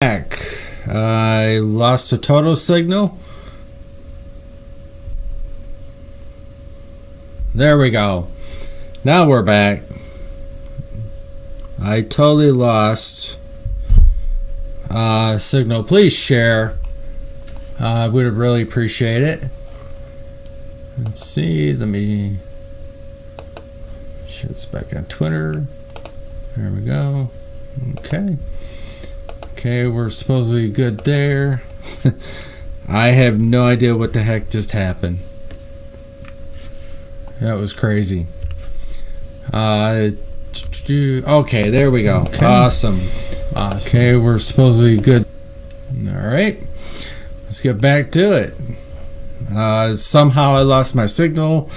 Back. I lost a total signal. There we go. Now we're back. I totally lost signal. Please share. I would really appreciate it. Let's see. Let me share this back on Twitter. There we go. Okay, we're supposedly good there. I have no idea what the heck just happened. That was crazy. Okay, there we go. Okay. Awesome. Okay, we're supposedly good. Alright. Let's get back to it. Somehow I lost my signal.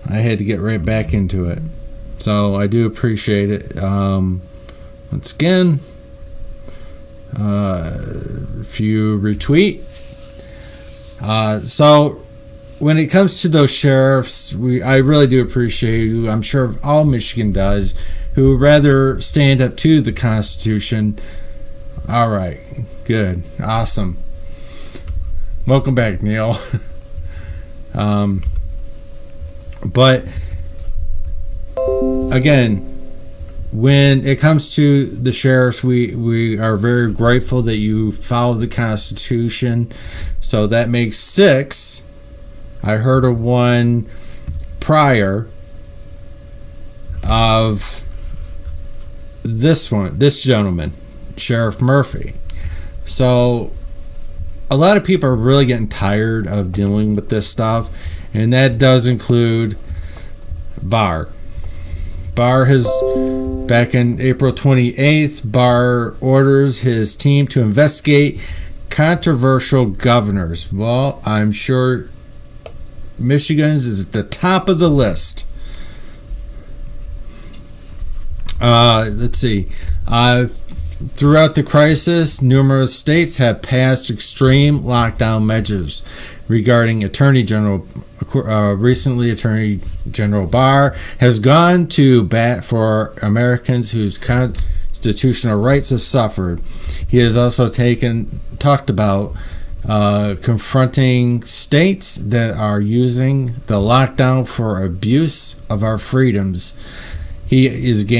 I had to get right back into it. So I do appreciate it. Once again, if you retweet. So when it comes to those sheriffs, I really do appreciate you. I'm sure all Michigan does, who rather stand up to the Constitution. All right, good, awesome. Welcome back, Neil. But again, when it comes to the sheriffs, we are very grateful that you follow the Constitution. So that makes 6. I heard of one prior of this gentleman, Sheriff Murphy. So a lot of people are really getting tired of dealing with this stuff, and that does include Barr. Barr has, back in April 28th, Barr orders his team to investigate controversial governors. Well, I'm sure Michigan's is at the top of the list. Let's see. Throughout the crisis, numerous states have passed extreme lockdown measures regarding Attorney General. Recently, Attorney General Barr has gone to bat for Americans whose constitutional rights have suffered. He has also talked about confronting states that are using the lockdown for abuse of our freedoms. He's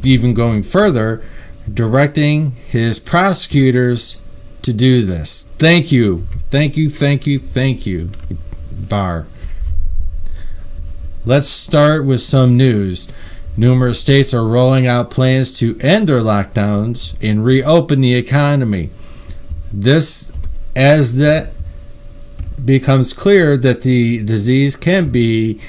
even going further, directing his prosecutors to do this. Thank you, Barr. Let's start with some news. Numerous states are rolling out plans to end their lockdowns and reopen the economy. As that becomes clear that the disease can be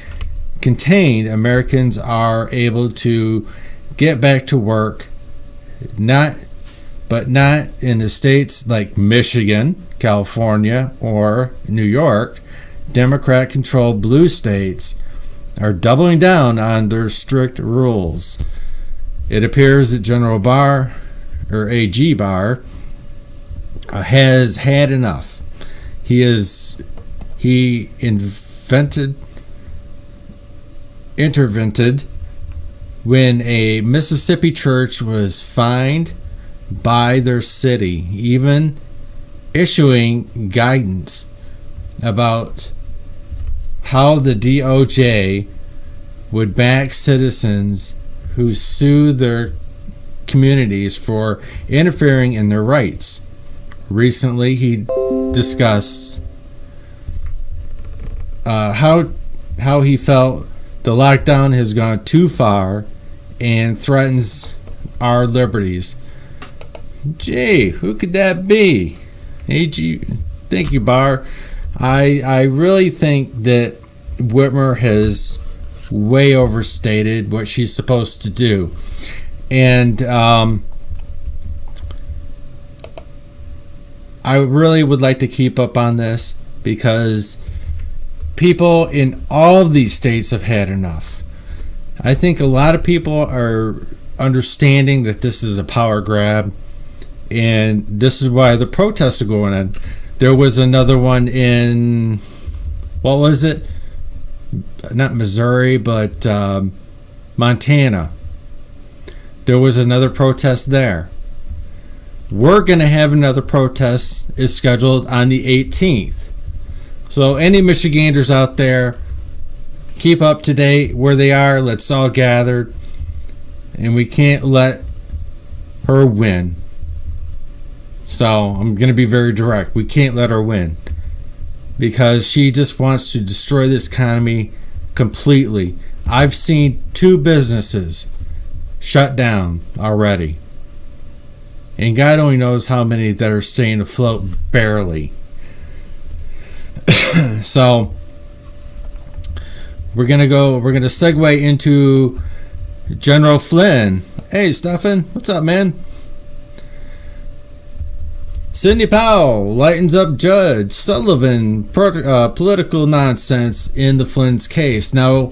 contained, Americans are able to get back to work, but not in the states like Michigan, California, or New York. Democrat-controlled blue states are doubling down on their strict rules. It appears that General Barr, or AG Barr, has had enough. He intervened when a Mississippi church was fined by their city, even issuing guidance about how the DOJ would back citizens who sue their communities for interfering in their rights. Recently, he discussed how he felt the lockdown has gone too far and threatens our liberties. Gee, who could that be? Thank you, Barr. I really think that Whitmer has way overstated what she's supposed to do. And I really would like to keep up on this because people in all of these states have had enough. I think a lot of people are understanding that this is a power grab, and this is why the protests are going on. There was another one in, what was it? Not Missouri, but Montana. There was another protest there. we're going to have another protest is scheduled on the 18th. So any Michiganders out there, keep up to date where they are. Let's all gather. And we can't let her win. So I'm going to be very direct. We can't let her win. Because she just wants to destroy this economy completely. I've seen 2 businesses shut down already. And God only knows how many that are staying afloat barely. So we're gonna segue into General Flynn. Hey, Stefan, what's up, man? Sidney Powell lightens up Judge Sullivan political nonsense in the Flynn's case. Now,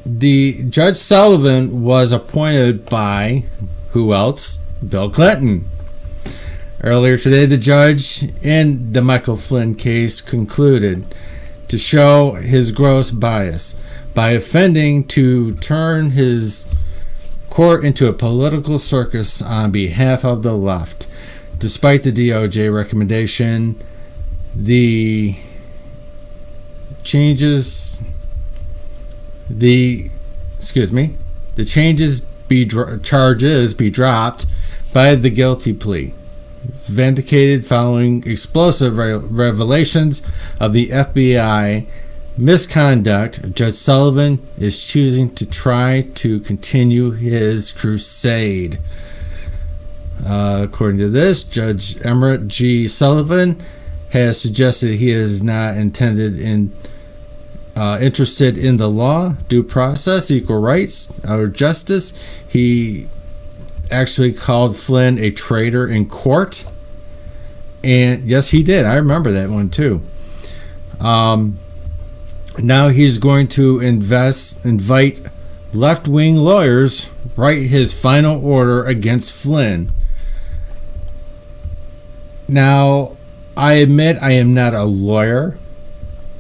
the Judge Sullivan was appointed by who else? Bill Clinton. Earlier today, the judge in the Michael Flynn case concluded to show his gross bias by offending to turn his court into a political circus on behalf of the left. Despite the DOJ recommendation, the charges be dropped by the guilty plea. Vindicated following explosive revelations of the FBI misconduct, Judge Sullivan is choosing to try to continue his crusade. According to this, Judge Emmerich G. Sullivan has suggested he is not interested in the law, due process, equal rights, or justice. He actually called Flynn a traitor in court. And yes, he did. I remember that one too. Now he's going to invite left-wing lawyers write his final order against Flynn. Now, I admit I am not a lawyer,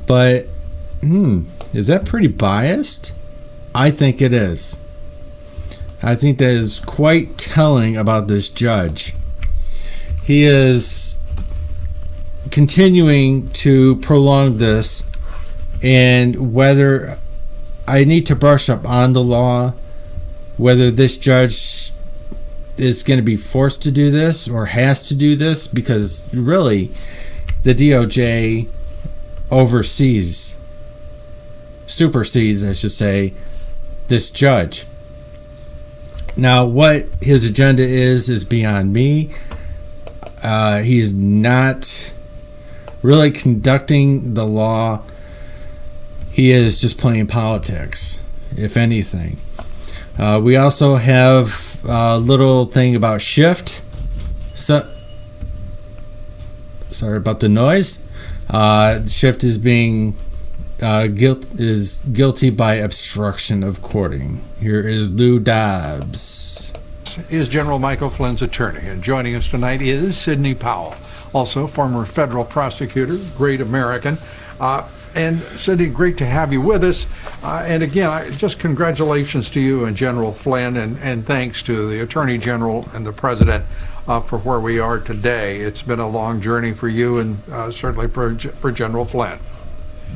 but is that pretty biased? I think it is. I think that is quite telling about this judge. He is continuing to prolong this, and whether I need to brush up on the law, whether this judge is going to be forced to do this or has to do this, because really the DOJ supersedes, I should say, this judge. Now, what his agenda is beyond me. He's not really conducting the law. He is just playing politics, if anything. We also have a little thing about Shift. Sorry about the noise. Shift is being guilty by obstruction of courting. Here is Lou Dobbs. Is General Michael Flynn's attorney, and joining us tonight is Sidney Powell, also former federal prosecutor, great American. And Sidney, great to have you with us. And again, just congratulations to you and General Flynn, and thanks to the Attorney General and the President for where we are today. It's been a long journey for you and certainly for General Flynn.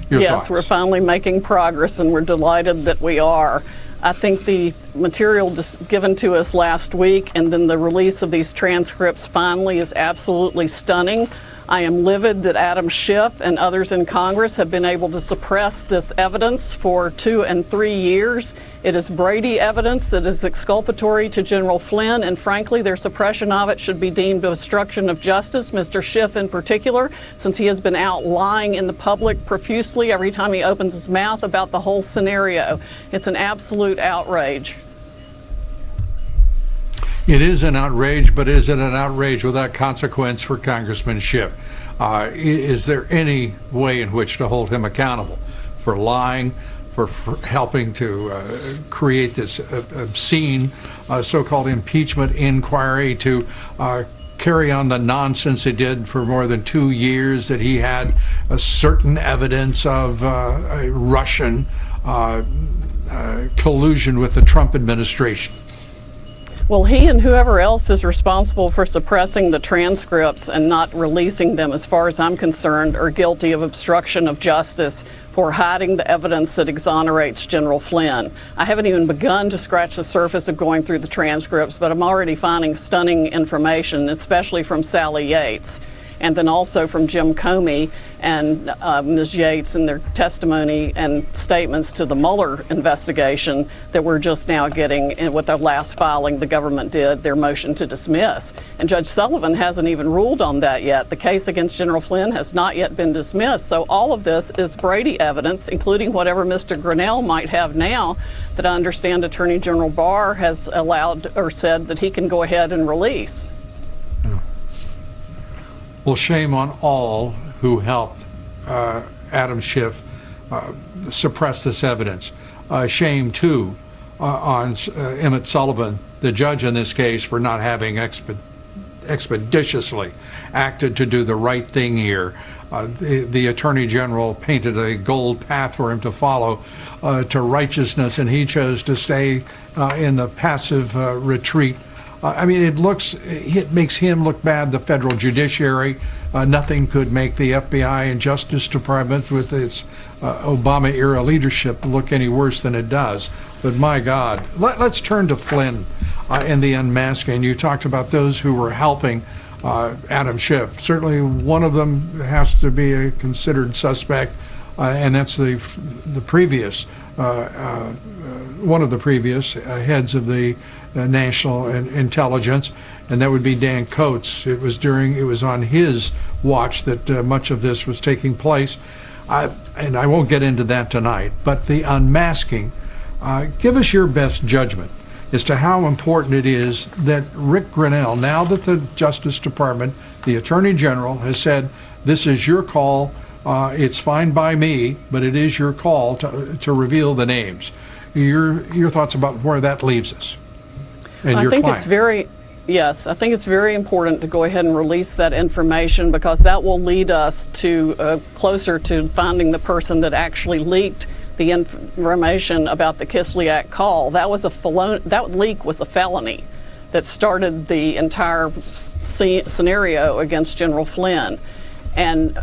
Your thoughts? We're finally making progress, and we're delighted that we are. I think the material given to us last week and then the release of these transcripts finally is absolutely stunning. I am livid that Adam Schiff and others in Congress have been able to suppress this evidence for 2 and 3 years. It is Brady evidence that is exculpatory to General Flynn, and frankly, their suppression of it should be deemed obstruction of justice, Mr. Schiff in particular, since he has been out lying in the public profusely every time he opens his mouth about the whole scenario. It's an absolute outrage. It is an outrage, but is it an outrage without consequence for Congressman Schiff? Is there any way in which to hold him accountable for lying, for helping to create this obscene so-called impeachment inquiry, to carry on the nonsense he did for more than 2 years, that he had a certain evidence of a Russian collusion with the Trump administration? Well, he and whoever else is responsible for suppressing the transcripts and not releasing them, as far as I'm concerned, are guilty of obstruction of justice for hiding the evidence that exonerates General Flynn. I haven't even begun to scratch the surface of going through the transcripts, but I'm already finding stunning information, especially from Sally Yates, and then also from Jim Comey and Ms. Yates and their testimony and statements to the Mueller investigation that we're just now getting with their last filing. The government did their motion to dismiss. And Judge Sullivan hasn't even ruled on that yet. The case against General Flynn has not yet been dismissed. So all of this is Brady evidence, including whatever Mr. Grinnell might have now, that I understand Attorney General Barr has allowed or said that he can go ahead and release. Well, shame on all who helped Adam Schiff suppress this evidence. Shame, too, on Emmett Sullivan, the judge in this case, for not having expeditiously acted to do the right thing here. The Attorney General painted a gold path for him to follow to righteousness, and he chose to stay in the passive retreat. I mean, it makes him look bad, the federal judiciary. Nothing could make the FBI and Justice Department with its Obama-era leadership look any worse than it does. But my God, let's turn to Flynn and the unmasking. You talked about those who were helping Adam Schiff. Certainly one of them has to be a considered suspect, and that's the previous, one of the previous heads of the national intelligence, and that would be Dan Coates. It was on his watch that much of this was taking place, and I won't get into that tonight. But the unmasking, give us your best judgment as to how important it is that Rick Grinnell, now that the Justice Department, the Attorney General, has said this is your call. It's fine by me, but it is your call to reveal the names. Your thoughts about where that leaves us and your client. I think it's very important to go ahead and release that information, because that will lead us to closer to finding the person that actually leaked the information about the Kislyak call. That leak was a felony that started the entire scenario against General Flynn. And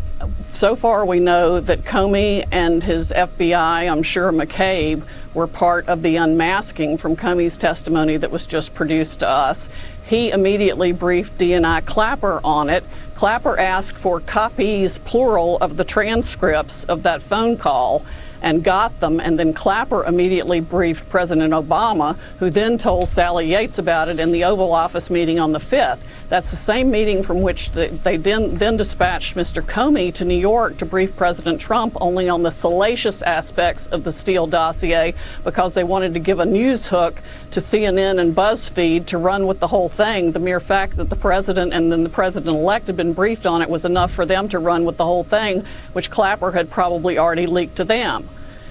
so far we know that Comey and his FBI, I'm sure McCabe, were part of the unmasking from Comey's testimony that was just produced to us. He immediately briefed DNI Clapper on it. Clapper asked for copies, plural, of the transcripts of that phone call and got them, and then Clapper immediately briefed President Obama, who then told Sally Yates about it in the Oval Office meeting on the 5th. That's the same meeting from which they then dispatched Mr. Comey to New York to brief President Trump only on the salacious aspects of the Steele dossier, because they wanted to give a news hook to CNN and BuzzFeed to run with the whole thing. The mere fact that the president and then the president-elect had been briefed on it was enough for them to run with the whole thing, which Clapper had probably already leaked to them.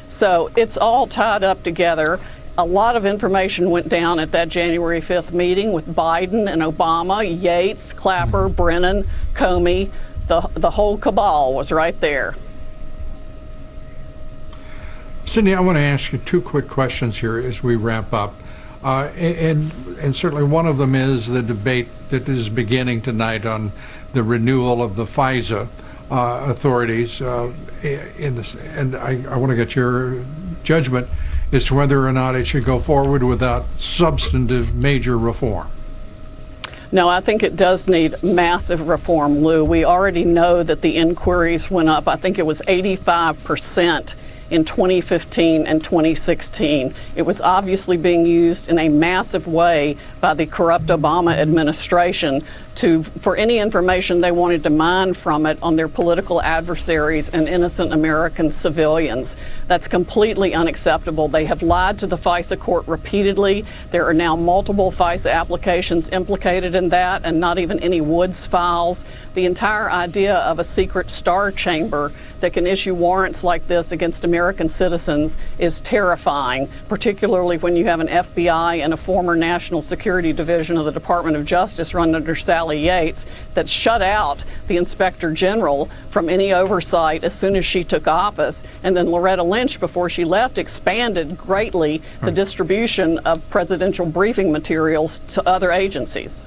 So it's all tied up together. A lot of information went down at that January 5th meeting with Biden and Obama, Yates, Clapper, Brennan, Comey. The whole cabal was right there. Cindy, I want to ask you two quick questions here as we wrap up. And certainly one of them is the debate that is beginning tonight on the renewal of the FISA authorities and I want to get your judgment as to whether or not it should go forward without substantive major reform. No, I think it does need massive reform, Lou. We already know that the inquiries went up. I think it was 85% in 2015 and 2016. It was obviously being used in a massive way by the corrupt Obama administration for any information they wanted to mine from it on their political adversaries and innocent American civilians. That's completely unacceptable. They have lied to the FISA court repeatedly. There are now multiple FISA applications implicated in that, and not even any Woods files. The entire idea of a secret star chamber that can issue warrants like this against American citizens is terrifying, particularly when you have an FBI and a former National Security Division of the Department of Justice run under Sally Sally Yates that shut out the Inspector General from any oversight as soon as she took office. And then Loretta Lynch, before she left, expanded greatly the distribution of presidential briefing materials to other agencies.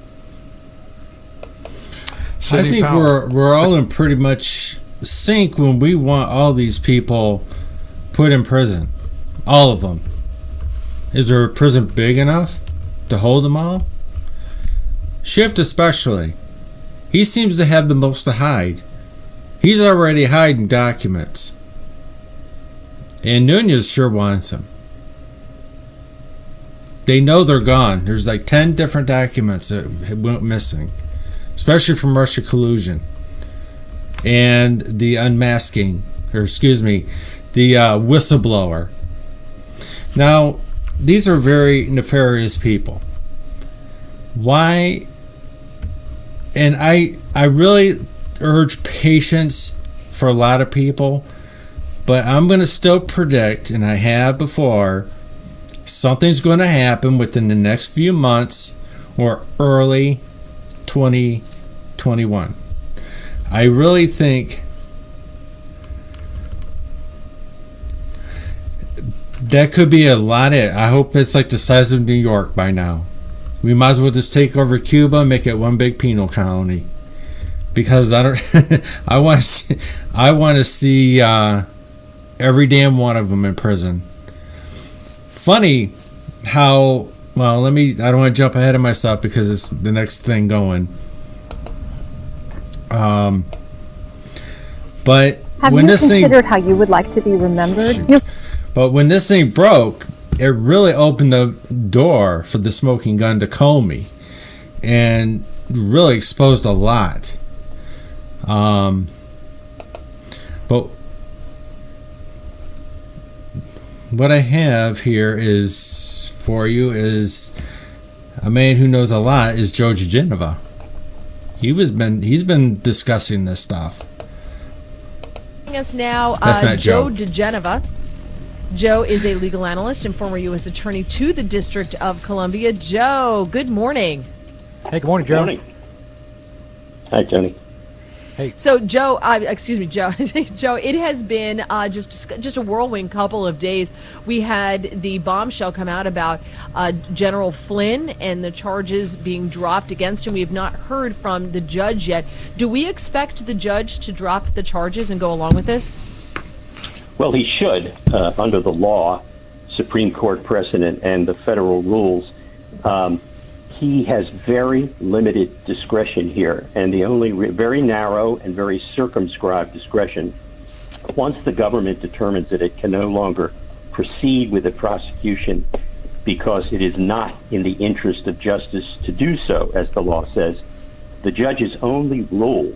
I think we're all in pretty much sync when we want all these people put in prison. All of them. Is there a prison big enough to hold them all? Schiff especially. He seems to have the most to hide. He's already hiding documents. And Nunez sure wants them. They know they're gone. There's like 10 different documents that went missing. Especially from Russia collusion. And the unmasking, or excuse me, the whistleblower. Now, these are very nefarious people. Why? And I really urge patience for a lot of people, but I'm going to still predict, and I have before, something's going to happen within the next few months or early 2021. I really think that could be a lot of it. I hope it's like the size of New York by now. We might as well just take over Cuba and make it one big penal colony. Because I don't I want to see every damn one of them in prison. Funny how, well, I don't want to jump ahead of myself because it's the next thing going. But have when you this considered how you would like to be remembered? But when this thing broke, it really opened the door for the smoking gun to Comey, and really exposed a lot. But what I have here is for you is a man who knows a lot is Joe Geneva. He's been discussing this stuff. Us now, That's not Joe Joe. DeGeneva. Joe is a legal analyst and former U.S. attorney to the District of Columbia. Joe, good morning. Hey, good morning, Joe. Good morning. Hi, Tony. Hey. So, Joe, Joe, Joe, it has been just a whirlwind couple of days. We had the bombshell come out about General Flynn and the charges being dropped against him. We have not heard from the judge yet. Do we expect the judge to drop the charges and go along with this? Well, he should, under the law, Supreme Court precedent, and the federal rules. He has very limited discretion here, and the only very narrow and very circumscribed discretion. Once the government determines that it can no longer proceed with the prosecution because it is not in the interest of justice to do so, as the law says, the judge's only role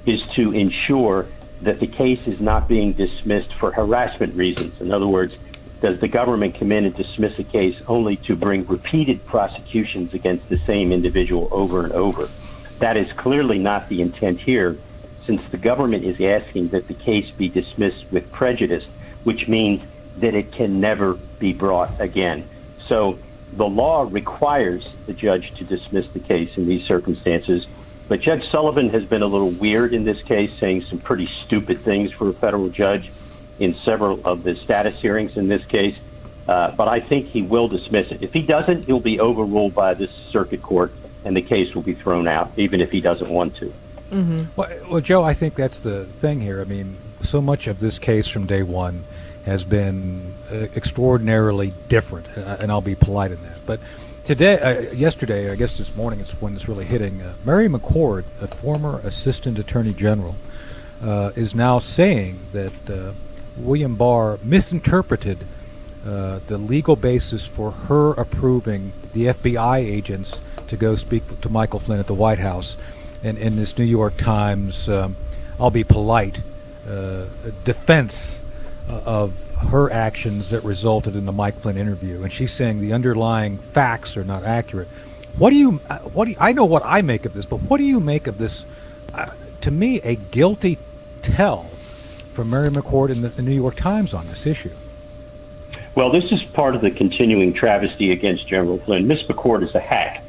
is to ensure that the case is not being dismissed for harassment reasons. In other words, does the government come in and dismiss a case only to bring repeated prosecutions against the same individual over and over? That is clearly not the intent here, since the government is asking that the case be dismissed with prejudice, which means that it can never be brought again. So the law requires the judge to dismiss the case in these circumstances. But Judge Sullivan has been a little weird in this case, saying some pretty stupid things for a federal judge in several of the status hearings in this case. But I think he will dismiss it. If he doesn't, he'll be overruled by this circuit court, and the case will be thrown out, even if he doesn't want to. Mm-hmm. Well, Joe, I think that's the thing here. I mean, so much of this case from day one has been extraordinarily different, and I'll be polite in that. But yesterday, I guess this morning is when it's really hitting. Mary McCord, a former Assistant Attorney General, is now saying that William Barr misinterpreted the legal basis for her approving the FBI agents to go speak to Michael Flynn at the White House. And in this New York Times, I'll be polite, defense of her actions that resulted in the Mike Flynn interview. And she's saying the underlying facts are not accurate. I know what I make of this, but what do you make of this? To me, a guilty tell from Mary McCord in the New York Times on this issue. Well, this is part of the continuing travesty against General Flynn. Miss McCord is a hack.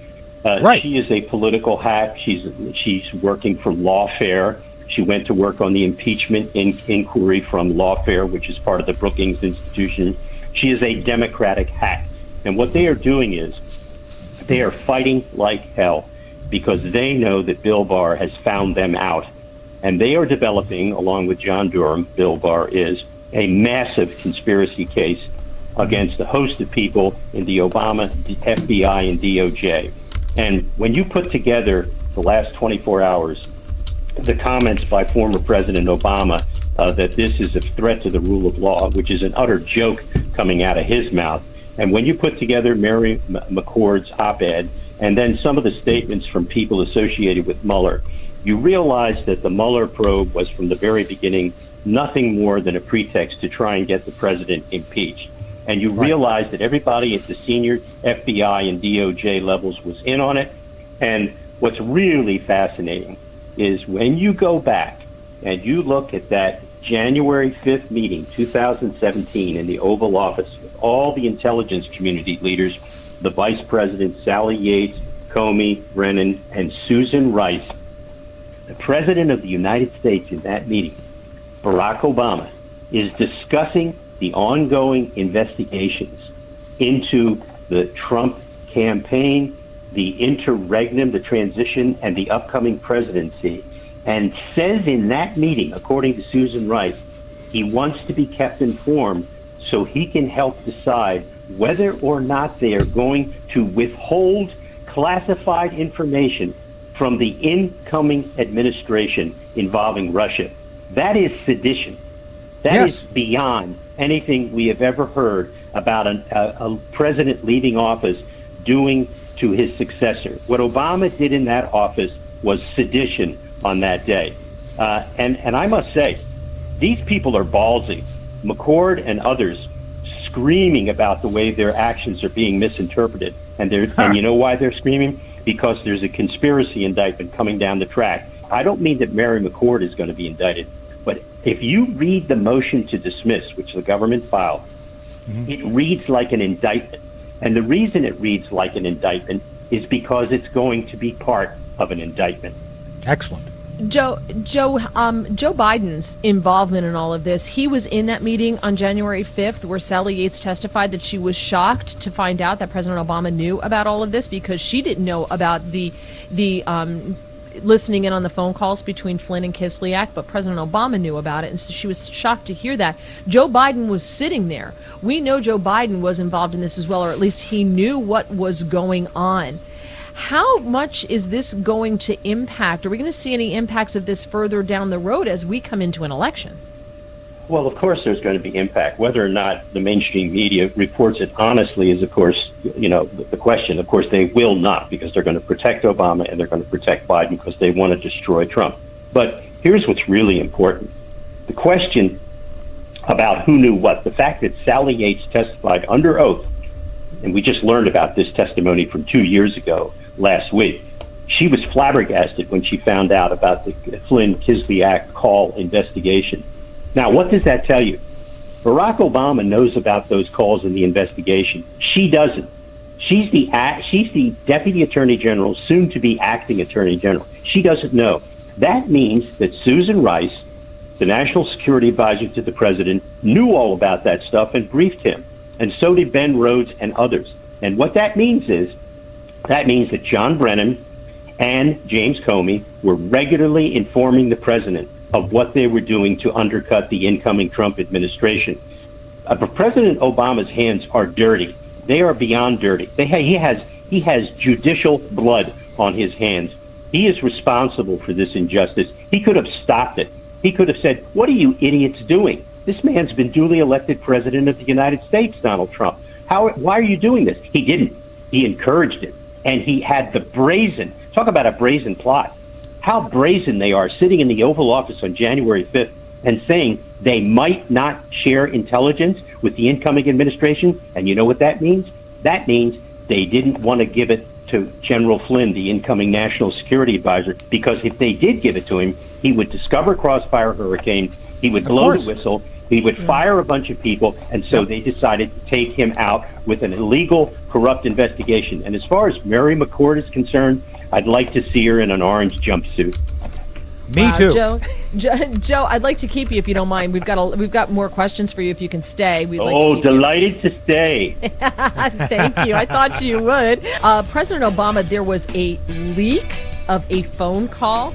Right. She is a political hack. She's working for Lawfare. She went to work on the impeachment inquiry from Lawfare, which is part of the Brookings Institution. She is a Democratic hack. And what they are doing is they are fighting like hell because they know that Bill Barr has found them out. And they are developing, along with John Durham, Bill Barr is, a massive conspiracy case against a host of people in the Obama FBI and DOJ. And when you put together the last 24 hours, the comments by former President Obama that this is a threat to the rule of law, which is an utter joke coming out of his mouth, and when you put together Mary McCord's op-ed and then some of the statements from people associated with Mueller, you realize that the Mueller probe was from the very beginning nothing more than a pretext to try and get the president impeached. And you realize that everybody at the senior FBI and DOJ levels was in on it. And what's really fascinating is when you go back and you look at that January 5th meeting, 2017, in the Oval Office with all the intelligence community leaders, the Vice President, Sally Yates, Comey, Brennan, and Susan Rice, the President of the United States in that meeting, Barack Obama, is discussing the ongoing investigations into the Trump campaign, the interregnum, the transition, and the upcoming presidency, and says in that meeting, according to Susan Rice, he wants to be kept informed so he can help decide whether or not they are going to withhold classified information from the incoming administration involving Russia. That is sedition. That is beyond anything we have ever heard about a president leaving office doing to his successor. What Obama did in that office was sedition on that day. And I must say, these people are ballsy. McCord and others screaming about the way their actions are being misinterpreted. And you know why they're screaming? Because there's a conspiracy indictment coming down the track. I don't mean that Mary McCord is going to be indicted, but if you read the motion to dismiss, which the government filed, it reads like an indictment. And the reason it reads like an indictment is because it's going to be part of an indictment. Excellent. Joe Biden's involvement in all of this, he was in that meeting on January 5th where Sally Yates testified that she was shocked to find out that President Obama knew about all of this because she didn't know about the listening in on the phone calls between Flynn and Kislyak, but President Obama knew about it, and so she was shocked to hear that. Joe Biden was sitting there. We know Joe Biden was involved in this as well, or at least he knew what was going on. How much is this going to impact? Are we going to see any impacts of this further down the road as we come into an election? Well, of course there's going to be impact. Whether or not the mainstream media reports it honestly is, of course, the question. Of course, they will not, because they're going to protect Obama and they're going to protect Biden because they want to destroy Trump. But here's what's really important. The question about who knew what, the fact that Sally Yates testified under oath, and we just learned about this testimony from 2 years ago, last week. She was flabbergasted when she found out about the Flynn-Kislyak call investigation. Now, what does that tell you? Barack Obama knows about those calls in the investigation. She doesn't. She's the Deputy Attorney General, soon to be Acting Attorney General. She doesn't know. That means that Susan Rice, the National Security Advisor to the President, knew all about that stuff and briefed him. And so did Ben Rhodes and others. And what that means that John Brennan and James Comey were regularly informing the president of what they were doing to undercut the incoming Trump administration. President Obama's hands are dirty. They are beyond dirty. He has judicial blood on his hands. He is responsible for this injustice. He could have stopped it. He could have said, "What are you idiots doing? This man's been duly elected president of the United States, Donald Trump. Why are you doing this?" He didn't. He encouraged it. And he had the brazen, talk about a brazen plot, how brazen they are sitting in the Oval Office on January 5th and saying they might not share intelligence with the incoming administration. And you know what that means? That means they didn't want to give it to General Flynn, the incoming National Security Advisor, because if they did give it to him, he would discover Crossfire Hurricane, he would blow the whistle, He would fire a bunch of people, and so they decided to take him out with an illegal, corrupt investigation. And as far as Mary McCord is concerned, I'd like to see her in an orange jumpsuit. Me too. Joe, I'd like to keep you if you don't mind. We've got more questions for you if you can stay. We'd like to keep delighted to stay. Thank you. I thought you would. President Obama, there was a leak of a phone call,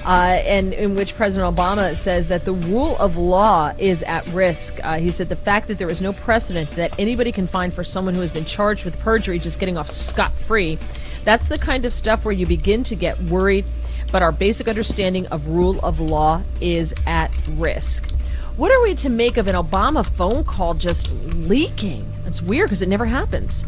and in which President Obama says that the rule of law is at risk. He said the fact that there is no precedent that anybody can find for someone who has been charged with perjury just getting off scot-free, that's the kind of stuff where you begin to get worried. But our basic understanding of rule of law is at risk. What are we to make of an Obama phone call just leaking? It's weird because it never happens.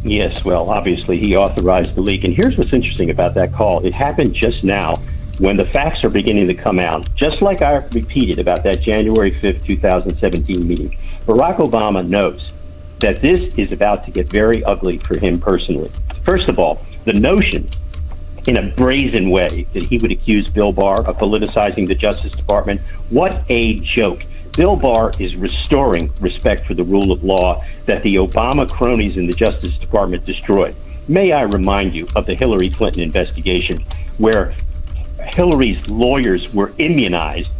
Yes, well, obviously he authorized the leak. And here's what's interesting about that call. It happened just now when the facts are beginning to come out, just like I repeated about that January 5th, 2017 meeting. Barack Obama knows that this is about to get very ugly for him personally. First of all, the notion in a brazen way that he would accuse Bill Barr of politicizing the Justice Department. What a joke. Bill Barr is restoring respect for the rule of law that the Obama cronies in the Justice Department destroyed. May I remind you of the Hillary Clinton investigation, where Hillary's lawyers were immunized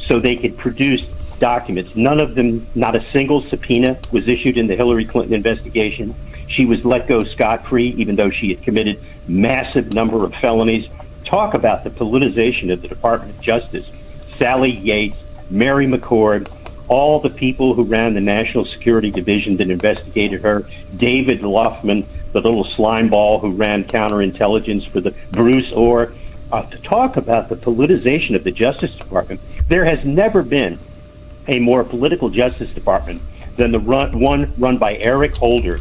so they could produce documents. None of them, not a single subpoena was issued in the Hillary Clinton investigation. She was let go scot-free, even though she had committed massive number of felonies. Talk about the politicization of the Department of Justice. Sally Yates, Mary McCord, all the people who ran the National Security Division that investigated her, David Luffman, the little slime ball who ran counterintelligence for the Bruce Orr. To talk about the politicization of the Justice Department, there has never been a more political Justice Department than the one run by Eric Holder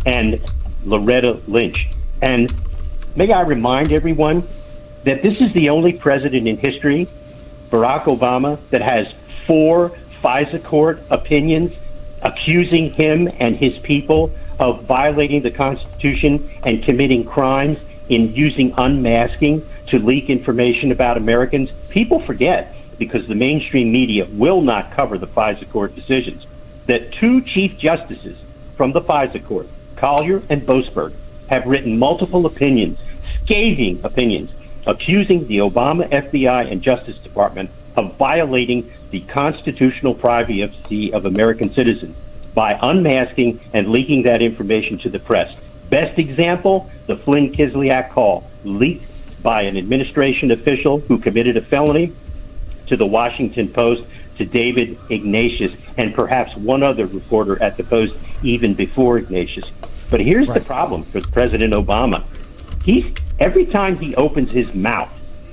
and Loretta Lynch. And may I remind everyone that this is the only president in history, Barack Obama, that has 4 FISA court opinions accusing him and his people of violating the Constitution and committing crimes in using unmasking to leak information about Americans. People forget, because the mainstream media will not cover the FISA court decisions, that 2 chief justices from the FISA court, Collier and Boasberg, have written multiple opinions, scathing opinions, accusing the Obama FBI and Justice Department of violating the constitutional privacy of American citizens by unmasking and leaking that information to the press. Best example, the Flynn-Kislyak call, leaked by an administration official who committed a felony to the Washington Post, to David Ignatius, and perhaps one other reporter at the Post even before Ignatius. But here's the problem for President Obama. Every time he opens his mouth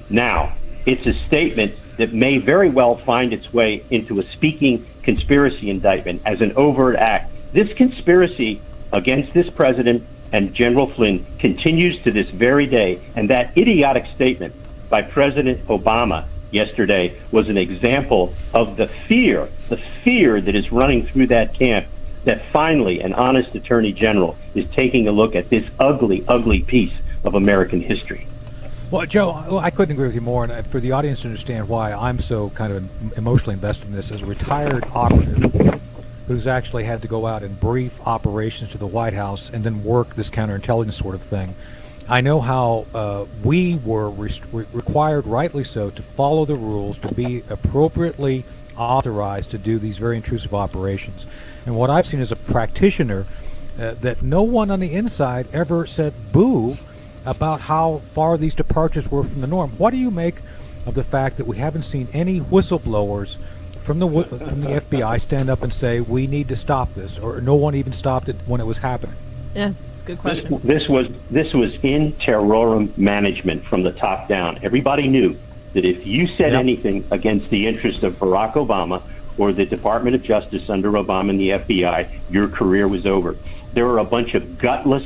now, it's a statement that may very well find its way into a speaking conspiracy indictment as an overt act. This conspiracy against this president and General Flynn continues to this very day, and that idiotic statement by President Obama yesterday was an example of the fear that is running through that camp, that finally an honest attorney general is taking a look at this ugly, ugly piece of American history. Well, Joe, I couldn't agree with you more, and for the audience to understand why I'm so kind of emotionally invested in this, as a retired operative who's actually had to go out and brief operations to the White House and then work this counterintelligence sort of thing, I know how we were required, rightly so, to follow the rules, to be appropriately authorized to do these very intrusive operations. And what I've seen as a practitioner, that no one on the inside ever said boo about how far these departures were from the norm. What do you make of the fact that we haven't seen any whistleblowers from the FBI stand up and say we need to stop this, or no one even stopped it when it was happening? Yeah, it's a good question. This was in terrorem management from the top down. Everybody knew that if you said anything against the interest of Barack Obama or the Department of Justice under Obama and the FBI, your career was over. There were a bunch of gutless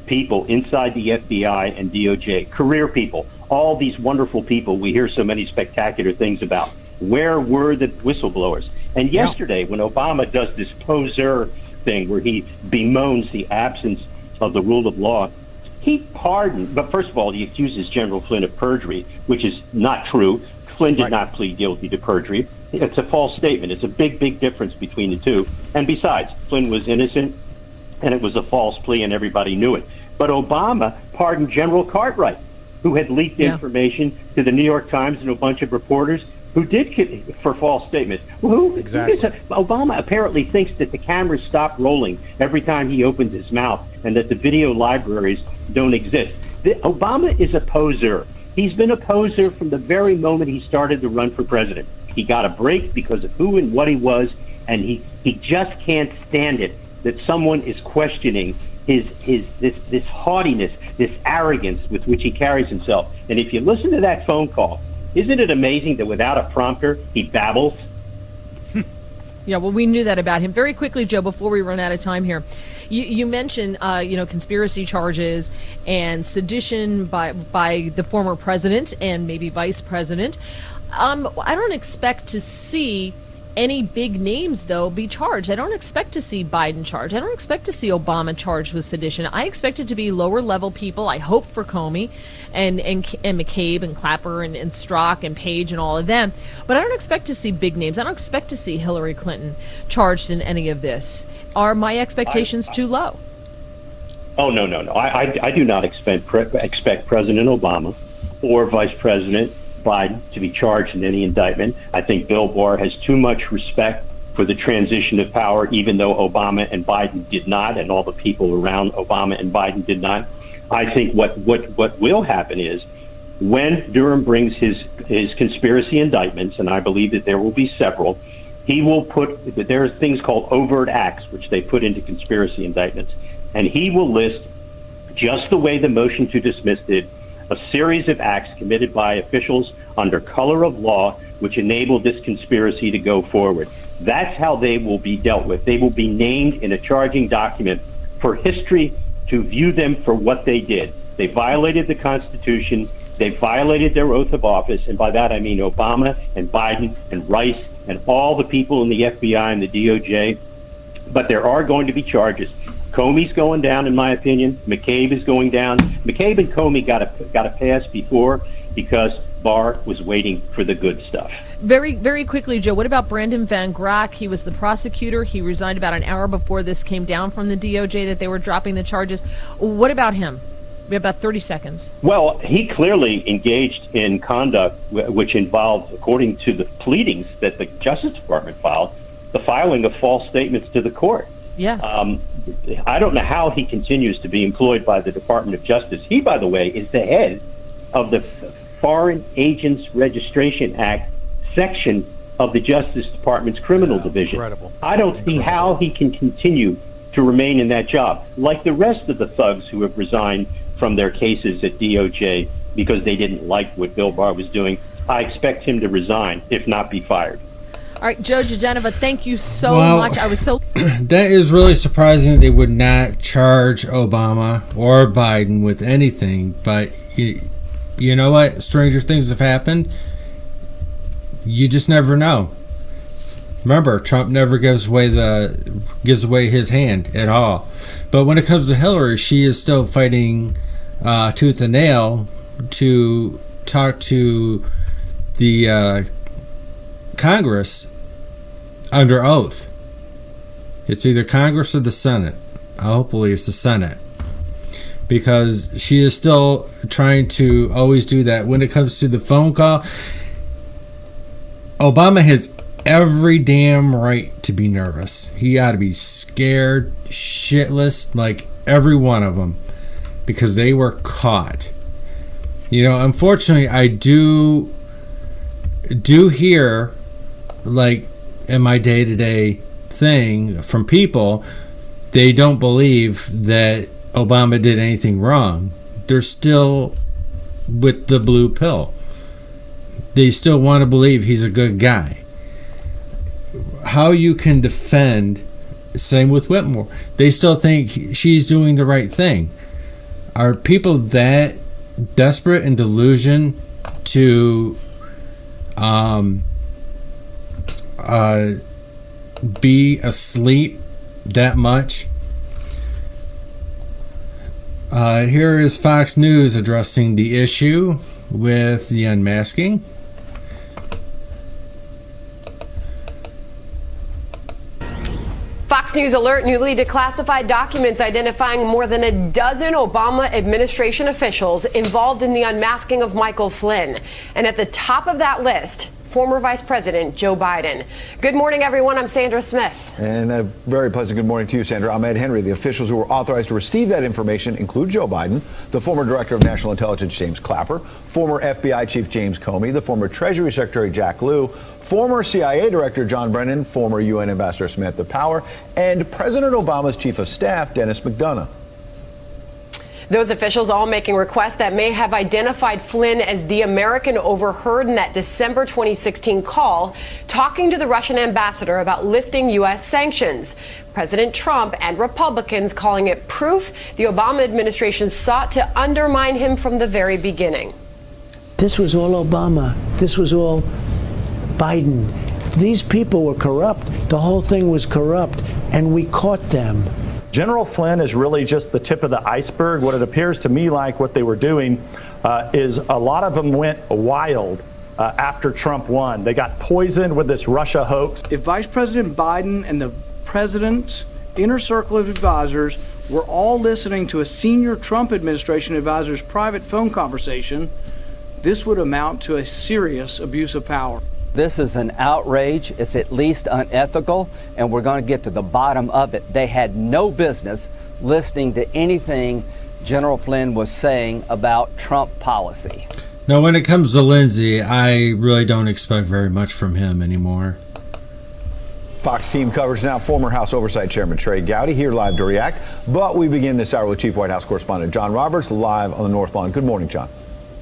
people inside the FBI and DOJ, career people, all these wonderful people we hear so many spectacular things about. Where were the whistleblowers? And yesterday, when Obama does this poseur thing where he bemoans the absence of the rule of law, he pardoned, but first of all, he accuses General Flynn of perjury, which is not true. Flynn did not plead guilty to perjury. It's a false statement. It's a big, big difference between the two. And besides, Flynn was innocent, and it was a false plea, and everybody knew it. But Obama pardoned General Cartwright, who had leaked information to the New York Times and a bunch of reporters who did for false statements. Exactly. Obama apparently thinks that the cameras stop rolling every time he opens his mouth and that the video libraries don't exist. Obama is a poser. He's been a poser from the very moment he started to run for president. He got a break because of who and what he was, and he just can't stand it that someone is questioning this haughtiness, this arrogance with which he carries himself. And if you listen to that phone call, isn't it amazing that without a prompter, he babbles? Yeah, well, we knew that about him. Very quickly, Joe, before we run out of time here, you mentioned, conspiracy charges and sedition by the former president and maybe vice president. I don't expect to see any big names, though, be charged. I don't expect to see Biden charged. I don't expect to see Obama charged with sedition. I expect it to be lower-level people. I hope for Comey and McCabe and Clapper and Strzok and Page and all of them. But I don't expect to see big names. I don't expect to see Hillary Clinton charged in any of this. Are my expectations too low? Oh, no. I do not expect President Obama or Vice President Biden to be charged in any indictment. I think Bill Barr has too much respect for the transition of power, even though Obama and Biden did not, and all the people around Obama and Biden did not. I think what will happen is when Durham brings his conspiracy indictments, and I believe that there will be several, he will there are things called overt acts, which they put into conspiracy indictments, and he will list, just the way the motion to dismiss did, a series of acts committed by officials under color of law which enabled this conspiracy to go forward. That's how they will be dealt with. They will be named in a charging document for history to view them for what they did. They violated the Constitution. They violated their oath of office. And by that, I mean Obama and Biden and Rice and all the people in the FBI and the DOJ. But there are going to be charges. Comey's going down, in my opinion. McCabe is going down. McCabe and Comey got a pass before because Barr was waiting for the good stuff. Very, very quickly, Joe, what about Brandon Van Grack? He was the prosecutor. He resigned about an hour before this came down from the DOJ that they were dropping the charges. What about him? We have about 30 seconds. Well, he clearly engaged in conduct which involved, according to the pleadings that the Justice Department filed, the filing of false statements to the court. Yeah. I don't know how he continues to be employed by the Department of Justice. He, by the way, is the head of the Foreign Agents Registration Act section of the Justice Department's criminal division. Incredible. I don't see how he can continue to remain in that job, like the rest of the thugs who have resigned from their cases at DOJ because they didn't like what Bill Barr was doing. I expect him to resign, if not be fired. All right, Joe Geneva, thank you so much. I was so... That is really surprising. They would not charge Obama or Biden with anything, but you know what? Stranger things have happened. You just never know. Remember, Trump never gives away his hand at all. But when it comes to Hillary, she is still fighting tooth and nail to talk to the Congress under oath. It's either Congress or the Senate. Hopefully it's the Senate, because she is still trying to always do that. When it comes to the phone call, Obama has every damn right to be nervous. He ought to be scared shitless, like every one of them, because they were caught. Unfortunately, I do hear, like in my day-to-day thing, from people, they don't believe that Obama did anything wrong. They're still with the blue pill. They still want to believe he's a good guy. How you can defend, same with Whitmore, they still think she's doing the right thing. Are people that desperate and delusion to be asleep that much? Here is Fox News addressing the issue with the unmasking. Fox News alert newly declassified documents identifying more than a dozen Obama administration officials involved in the unmasking of Michael Flynn. And at the top of that list, former Vice President Joe Biden. Good morning, everyone. I'm Sandra Smith. And a very pleasant good morning to you, Sandra. I'm Ed Henry. The officials who were authorized to receive that information include Joe Biden, the former Director of National Intelligence James Clapper, former FBI Chief James Comey, the former Treasury Secretary Jack Lew, former CIA Director John Brennan, former UN Ambassador Samantha Power, and President Obama's Chief of Staff Dennis McDonough. Those officials all making requests that may have identified Flynn as the American overheard in that December 2016 call, talking to the Russian ambassador about lifting U.S. sanctions. President Trump and Republicans calling it proof the Obama administration sought to undermine him from the very beginning. This was all Obama. This was all Biden. These people were corrupt. The whole thing was corrupt, and we caught them. General Flynn is really just the tip of the iceberg. What it appears to me like what they were doing is a lot of them went wild after Trump won. They got poisoned with this Russia hoax. If Vice President Biden and the president's inner circle of advisors were all listening to a senior Trump administration advisor's private phone conversation, this would amount to a serious abuse of power. This is an outrage. It's at least unethical, and we're going to get to the bottom of it. They had no business listening to anything General Flynn was saying about Trump policy. Now, when it comes to Lindsey, I really don't expect very much from him anymore. Fox team coverage now. Former House Oversight Chairman Trey Gowdy here live to react. But we begin this hour with Chief White House Correspondent John Roberts live on the North Lawn. Good morning, John.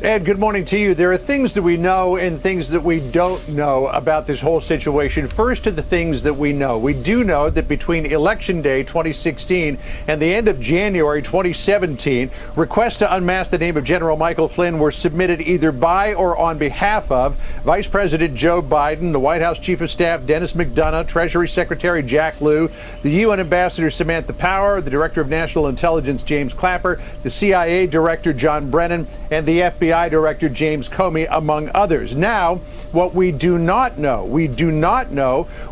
Ed, good morning to you. There are things that we know and things that we don't know about this whole situation. First, to the things that we know. We do know that between Election Day 2016 and the end of January 2017, requests to unmask the name of General Michael Flynn were submitted either by or on behalf of Vice President Joe Biden, the White House Chief of Staff Dennis McDonough, Treasury Secretary Jack Lew, the UN Ambassador Samantha Power, the Director of National Intelligence James Clapper, the CIA Director John Brennan, and the FBI Director James Comey, among others. Now, what we do not know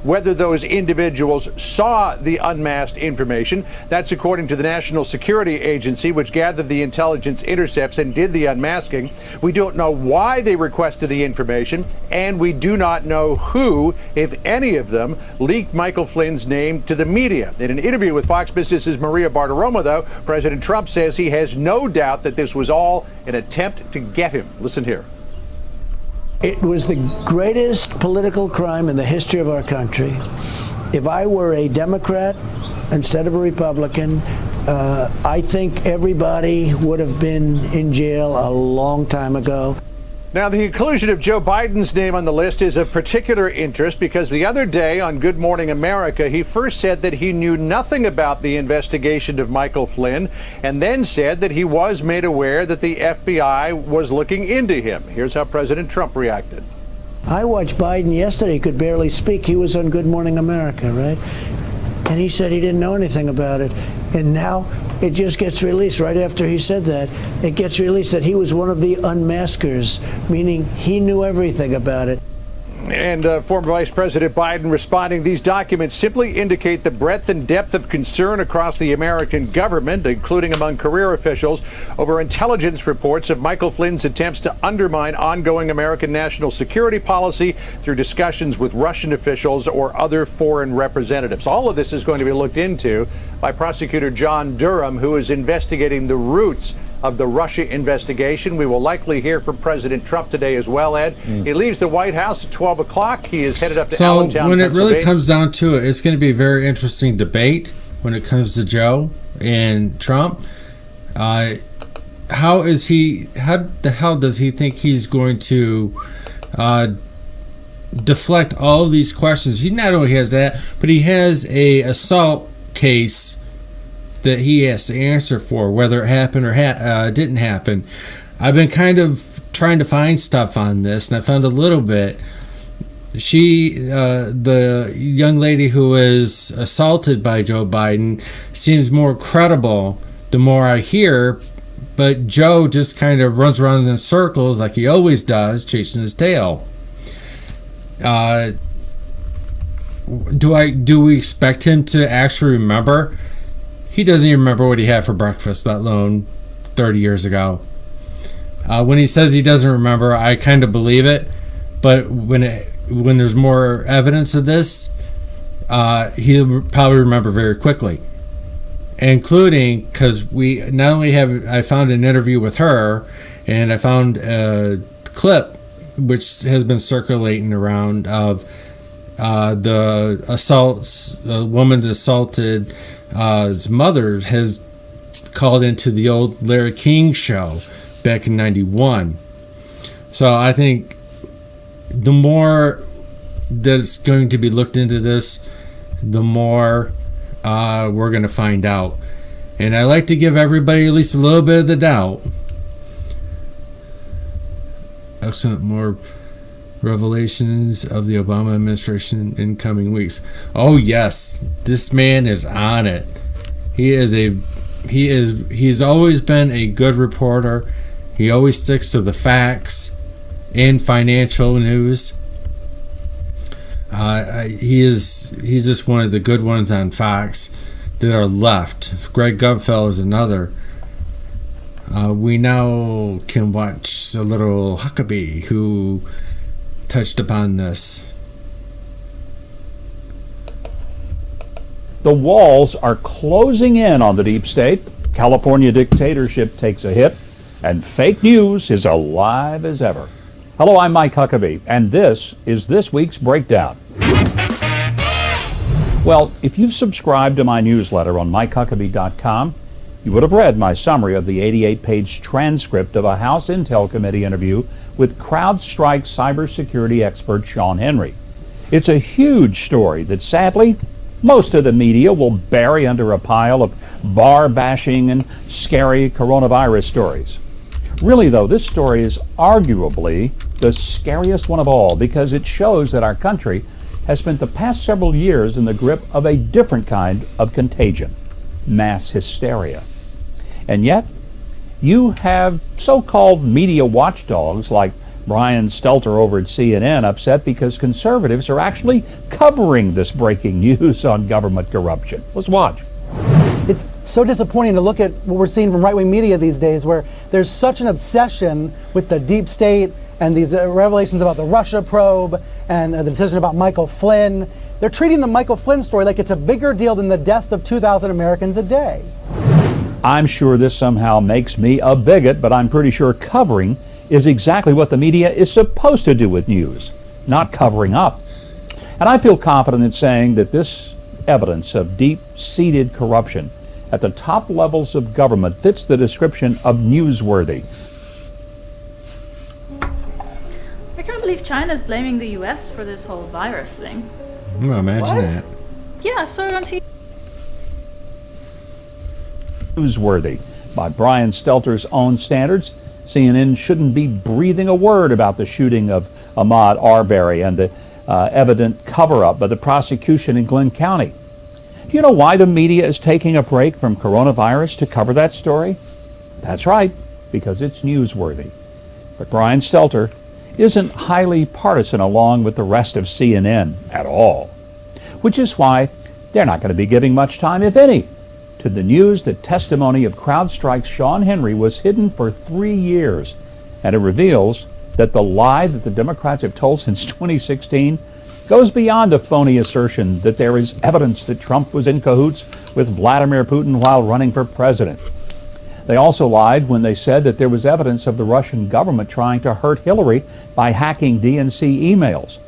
whether those individuals saw the unmasked information. That's according to the National Security Agency, which gathered the intelligence intercepts and did the unmasking. We don't know why they requested the information, and we do not know who, if any of them, leaked Michael Flynn's name to the media. In an interview with Fox Business's Maria Bartiromo, though, President Trump says he has no doubt that this was all an attempt to get him. Listen here. It was the greatest political crime in the history of our country. If I were a Democrat instead of a Republican, I think everybody would have been in jail a long time ago. Now, the inclusion of Joe Biden's name on the list is of particular interest because the other day on Good Morning America, he first said that he knew nothing about the investigation of Michael Flynn and then said that he was made aware that the FBI was looking into him. Here's how President Trump reacted. I watched Biden yesterday. He could barely speak. He was on Good Morning America, right? And he said he didn't know anything about it. And now it just gets released right after he said that. It gets released that he was one of the unmaskers, meaning he knew everything about it. And former Vice President Biden responding, these documents simply indicate the breadth and depth of concern across the American government, including among career officials, over intelligence reports of Michael Flynn's attempts to undermine ongoing American national security policy through discussions with Russian officials or other foreign representatives. All of this is going to be looked into by prosecutor John Durham, who is investigating the roots of the Russia investigation. We will likely hear from President Trump today as well, Ed. He leaves the White House at 12 o'clock. He is headed up to Allentown, when it really comes down to it, it's going to be a very interesting debate when it comes to Joe and Trump. How the hell does he think he's going to deflect all of these questions? He not only has that, but he has a assault case that he has to answer for, whether it happened or didn't happen. I've been kind of trying to find stuff on this, and I found a little bit. The young lady who was assaulted by Joe Biden seems more credible the more I hear, but Joe just kind of runs around in circles like he always does, chasing his tail. do we expect him to actually remember? He doesn't even remember what he had for breakfast, let alone 30 years ago. When he says he doesn't remember, I kind of believe it. But when there's more evidence of this, he'll probably remember very quickly. Including because we not only I found an interview with her, and I found a clip which has been circulating around of the assaults. A woman assaulted his mother has called into the old Larry King show back in '91. So I think the more that's going to be looked into this, the more we're going to find out. And I like to give everybody at least a little bit of the doubt. Excellent. More revelations of the Obama administration in coming weeks. Oh yes, this man is on it. He's always been a good reporter. He always sticks to the facts in financial news. He's just one of the good ones on Fox that are left. Greg Gutfeld is another. We now can watch a little Huckabee who touched upon this. The walls are closing in on the deep state. California dictatorship takes a hit, and fake news is alive as ever. Hello, I'm Mike Huckabee, and this is this week's Breakdown. Well, if you've subscribed to my newsletter on MikeHuckabee.com, you would have read my summary of the 88-page transcript of a House Intel Committee interview with CrowdStrike cybersecurity expert Sean Henry. It's a huge story that sadly most of the media will bury under a pile of bar-bashing and scary coronavirus stories. Really, though, this story is arguably the scariest one of all because it shows that our country has spent the past several years in the grip of a different kind of contagion, mass hysteria. And yet, you have so-called media watchdogs like Brian Stelter over at CNN upset because conservatives are actually covering this breaking news on government corruption. Let's watch. It's so disappointing to look at what we're seeing from right-wing media these days, where there's such an obsession with the deep state and these revelations about the Russia probe and the decision about Michael Flynn. They're treating the Michael Flynn story like it's a bigger deal than the deaths of 2,000 Americans a day. I'm sure this somehow makes me a bigot, but I'm pretty sure covering is exactly what the media is supposed to do with news, not covering up. And I feel confident in saying that this evidence of deep-seated corruption at the top levels of government fits the description of newsworthy. I can't believe China's blaming the US for this whole virus thing. Well, imagine that. Yeah, I saw it on TV. Newsworthy. By Brian Stelter's own standards, CNN shouldn't be breathing a word about the shooting of Ahmaud Arbery and the evident cover-up by the prosecution in Glenn County. Do you know why the media is taking a break from coronavirus to cover that story? That's right, because it's newsworthy. But Brian Stelter isn't highly partisan along with the rest of CNN at all, which is why they're not going to be giving much time, if any, to the news that testimony of CrowdStrike's Sean Henry was hidden for 3 years, and it reveals that the lie that the Democrats have told since 2016 goes beyond a phony assertion that there is evidence that Trump was in cahoots with Vladimir Putin while running for president. They also lied when they said that there was evidence of the Russian government trying to hurt Hillary by hacking DNC emails.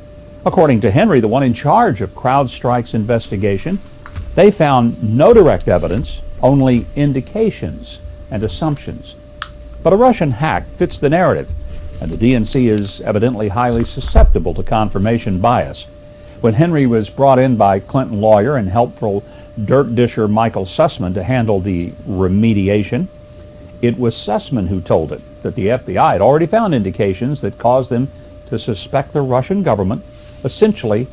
According to Henry, the one in charge of CrowdStrike's investigation, they found no direct evidence, only indications and assumptions. But a Russian hack fits the narrative, and the DNC is evidently highly susceptible to confirmation bias. When Henry was brought in by Clinton lawyer and helpful dirt disher Michael Sussman to handle the remediation, it was Sussman who told it that the FBI had already found indications that caused them to suspect the Russian government, essentially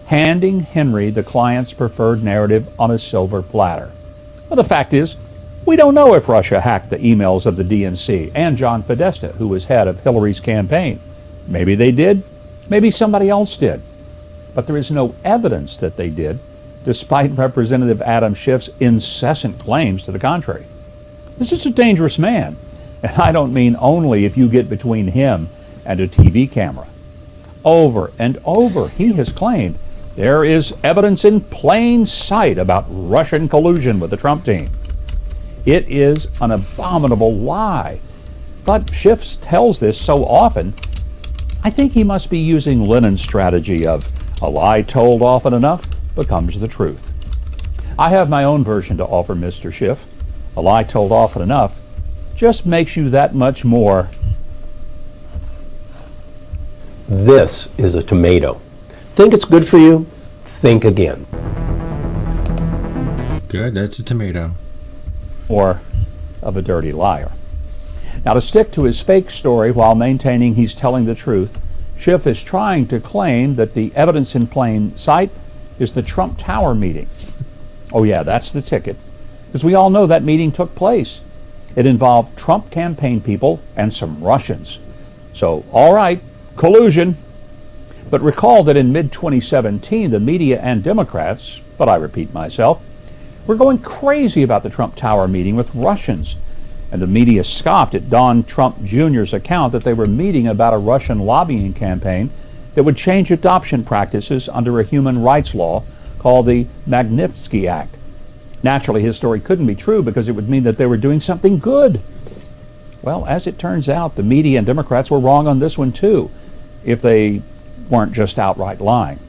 handing Henry the client's preferred narrative on a silver platter. Well, the fact is, we don't know if Russia hacked the emails of the DNC and John Podesta, who was head of Hillary's campaign. Maybe they did, maybe somebody else did. but there is no evidence that they did, despite Representative Adam Schiff's incessant claims to the contrary. This is a dangerous man, and I don't mean only if you get between him and a TV camera. Over and over, he has claimed there is evidence in plain sight about Russian collusion with the Trump team. It is an abominable lie. But Schiff tells this so often, I think he must be using Lenin's strategy of a lie told often enough becomes the truth. I have my own version to offer Mr. Schiff. A lie told often enough just makes you that much more. This is a tomato. Think it's good for you? Think again. Good, that's a tomato. Or of a dirty liar. Now, to stick to his fake story while maintaining he's telling the truth, Schiff is trying to claim that the evidence in plain sight is the Trump Tower meeting. Oh yeah, that's the ticket. Because we all know that meeting took place. It involved Trump campaign people and some Russians. So, all right, collusion. But recall that in mid-2017, the media and Democrats, but I repeat myself, were going crazy about the Trump Tower meeting with Russians. And the media scoffed at Don Trump Jr.'s account that they were meeting about a Russian lobbying campaign that would change adoption practices under a human rights law called the Magnitsky Act. Naturally, his story couldn't be true because it would mean that they were doing something good. Well, as it turns out, the media and Democrats were wrong on this one too, if they weren't just outright lying.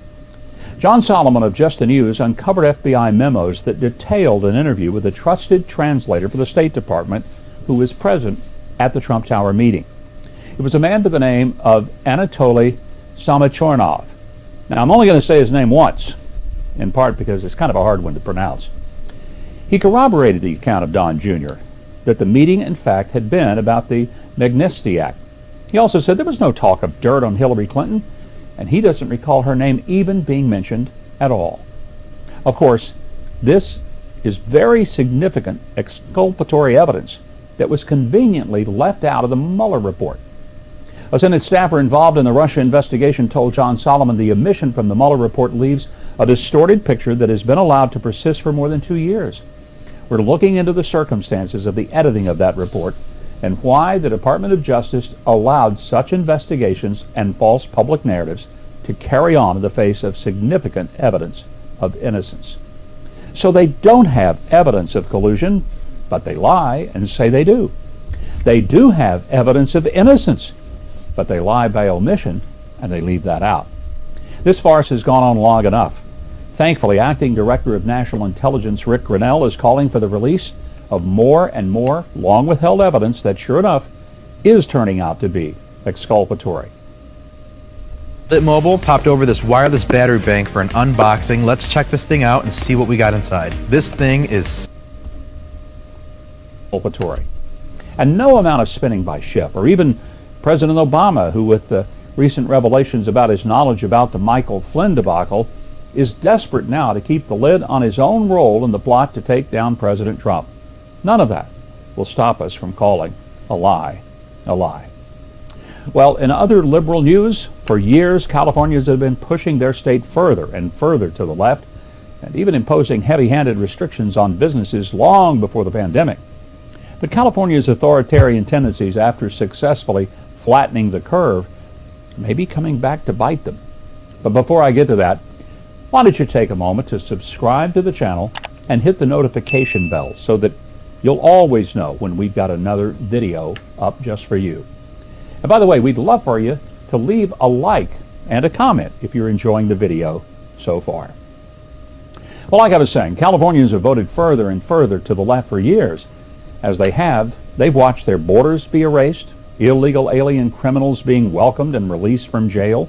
John Solomon of Just the News uncovered FBI memos that detailed an interview with a trusted translator for the State Department who was present at the Trump Tower meeting. It was a man by the name of Anatoly Samachornov. Now, I'm only going to say his name once, in part because it's kind of a hard one to pronounce. He corroborated the account of Don Jr. that the meeting, in fact, had been about the Magnitsky Act. He also said there was no talk of dirt on Hillary Clinton, and he doesn't recall her name even being mentioned at all. Of course, this is very significant exculpatory evidence that was conveniently left out of the Mueller report. A Senate staffer involved in the Russia investigation told John Solomon the omission from the Mueller report leaves a distorted picture that has been allowed to persist for more than 2 years. We're looking into the circumstances of the editing of that report and why the Department of Justice allowed such investigations and false public narratives to carry on in the face of significant evidence of innocence. So they don't have evidence of collusion, but they lie and say they do. They do have evidence of innocence, but they lie by omission and they leave that out. This farce has gone on long enough. Thankfully, Acting Director of National Intelligence Rick Grinnell is calling for the release of more and more long-withheld evidence that, sure enough, is turning out to be exculpatory. Lit Mobile popped over this wireless battery bank for an unboxing. Let's check this thing out and see what we got inside. This thing is exculpatory. And no amount of spinning by Schiff, or even President Obama, who with the recent revelations about his knowledge about the Michael Flynn debacle, is desperate now to keep the lid on his own role in the plot to take down President Trump. None of that will stop us from calling a lie a lie. Well, in other liberal news, for years, Californians have been pushing their state further and further to the left, and even imposing heavy-handed restrictions on businesses long before the pandemic. But California's authoritarian tendencies, after successfully flattening the curve, may be coming back to bite them. But before I get to that, why don't you take a moment to subscribe to the channel and hit the notification bell so that you'll always know when we've got another video up just for you. And by the way, we'd love for you to leave a like and a comment if you're enjoying the video so far. Well, like I was saying, Californians have voted further and further to the left for years. As they've watched their borders be erased, illegal alien criminals being welcomed and released from jail,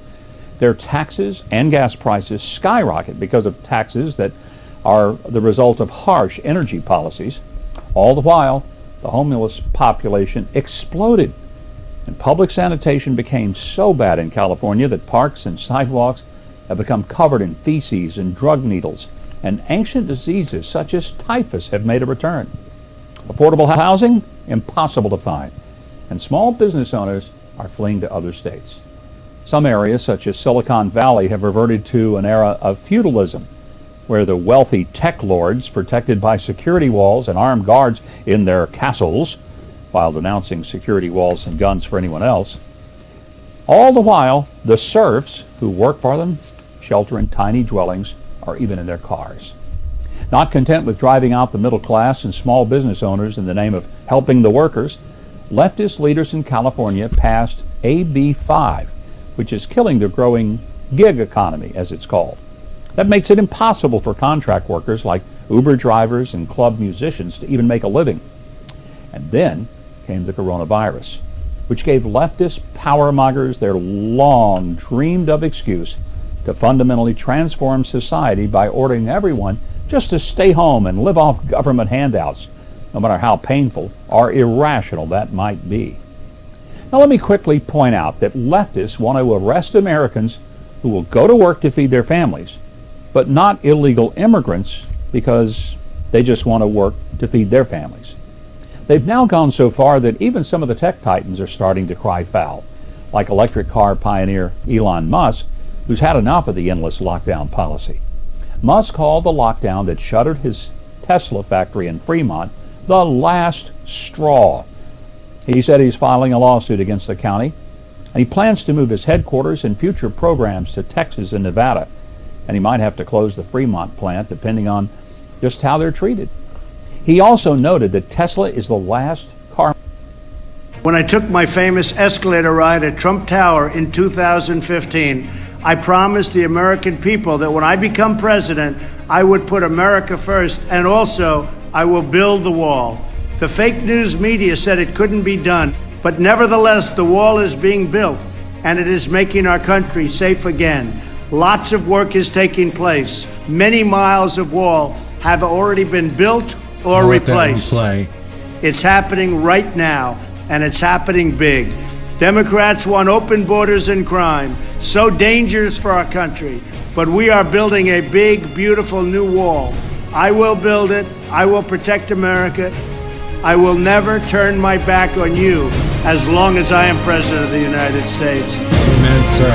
their taxes and gas prices skyrocket because of taxes that are the result of harsh energy policies. All the while, the homeless population exploded, and public sanitation became so bad in California that parks and sidewalks have become covered in feces and drug needles, and ancient diseases such as typhus have made a return. Affordable housing? Impossible to find, and small business owners are fleeing to other states. Some areas, such as Silicon Valley, have reverted to an era of feudalism, where the wealthy tech lords, protected by security walls and armed guards in their castles, while denouncing security walls and guns for anyone else. All the while, the serfs who work for them shelter in tiny dwellings or even in their cars. Not content with driving out the middle class and small business owners in the name of helping the workers, leftist leaders in California passed AB 5, which is killing the growing gig economy, as it's called. That makes it impossible for contract workers like Uber drivers and club musicians to even make a living. And then came the coronavirus, which gave leftist power muggers their long dreamed of excuse to fundamentally transform society by ordering everyone just to stay home and live off government handouts, no matter how painful or irrational that might be. Now let me quickly point out that leftists want to arrest Americans who will go to work to feed their families, but not illegal immigrants because they just want to work to feed their families. They've now gone so far that even some of the tech titans are starting to cry foul, like electric car pioneer Elon Musk, who's had enough of the endless lockdown policy. Musk called the lockdown that shuttered his Tesla factory in Fremont the last straw. He said he's filing a lawsuit against the county, and he plans to move his headquarters and future programs to Texas and Nevada, and he might have to close the Fremont plant depending on just how they're treated. He also noted that Tesla is the last car. When I took my famous escalator ride at Trump Tower in 2015, I promised the American people that when I become president, I would put America first, and also I will build the wall. The fake news media said it couldn't be done, but nevertheless, the wall is being built, and it is making our country safe again. Lots of work is taking place. Many miles of wall have already been built or replaced. It's happening right now, and it's happening big. Democrats want open borders and crime, so dangerous for our country. But we are building a big, beautiful new wall. I will build it. I will protect America. I will never turn my back on you as long as I am president of the United States. Amen, sir.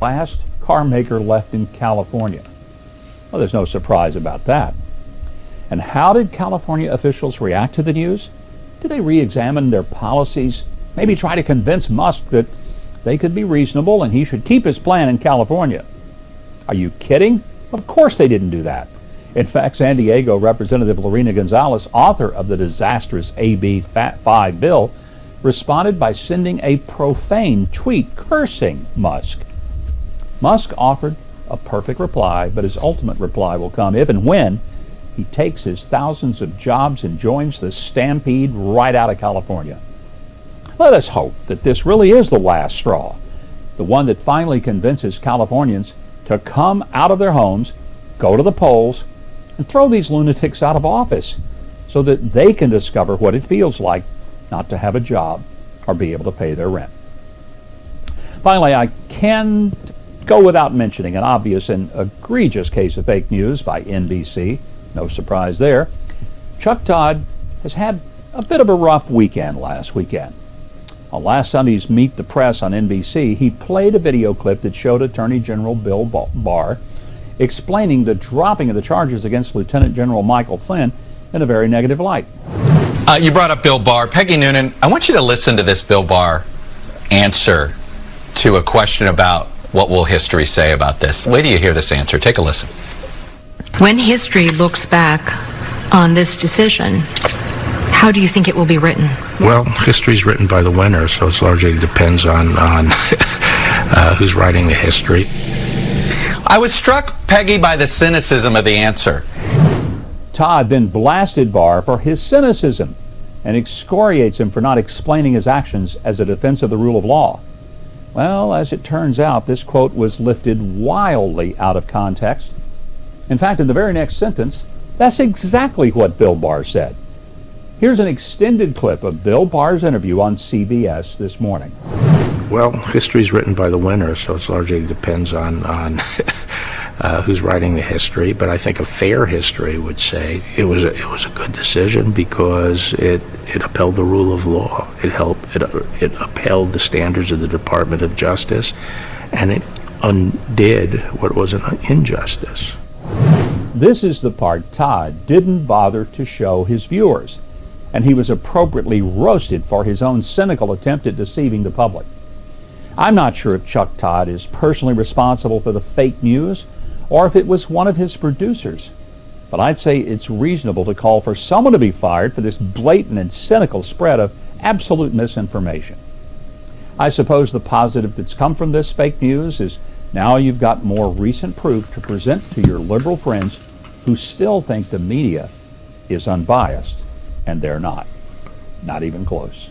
Last car maker left in California. Well, there's no surprise about that. And how did California officials react to the news? Did they re-examine their policies? Maybe try to convince Musk that they could be reasonable and he should keep his plan in California? Are you kidding? Of course they didn't do that. In fact, San Diego Representative Lorena Gonzalez, author of the disastrous AB 5 bill, responded by sending a profane tweet cursing Musk. Musk offered a perfect reply, but his ultimate reply will come if and when he takes his thousands of jobs and joins the stampede right out of California. Let us hope that this really is the last straw, the one that finally convinces Californians to come out of their homes, go to the polls, and throw these lunatics out of office so that they can discover what it feels like not to have a job or be able to pay their rent. Finally, I can't go without mentioning an obvious and egregious case of fake news by NBC. No surprise there. Chuck Todd has had a bit of a rough weekend last weekend. On last Sunday's Meet the Press on NBC, he played a video clip that showed Attorney General Bill Barr explaining the dropping of the charges against Lieutenant General Michael Flynn in a very negative light. You brought up Bill Barr. Peggy Noonan, I want you to listen to this Bill Barr answer to a question about what will history say about this. Wait till you hear this answer. Take a listen. When history looks back on this decision, how do you think it will be written? Well, history's written by the winner, so it largely depends on who's writing the history. I was struck, Peggy, by the cynicism of the answer. Todd then blasted Barr for his cynicism and excoriates him for not explaining his actions as a defense of the rule of law. Well, as it turns out, this quote was lifted wildly out of context. In fact, in the very next sentence, that's exactly what Bill Barr said. Here's an extended clip of Bill Barr's interview on CBS this morning. Well, history's written by the winner, so it largely depends on who's writing the history, but I think a fair history would say it was a good decision because it upheld the rule of law. It upheld the standards of the Department of Justice, and it undid what was an injustice. This is the part Todd didn't bother to show his viewers, and he was appropriately roasted for his own cynical attempt at deceiving the public. I'm not sure if Chuck Todd is personally responsible for the fake news or if it was one of his producers, but I'd say it's reasonable to call for someone to be fired for this blatant and cynical spread of absolute misinformation. I suppose the positive that's come from this fake news is now you've got more recent proof to present to your liberal friends who still think the media is unbiased, and they're not. Not even close.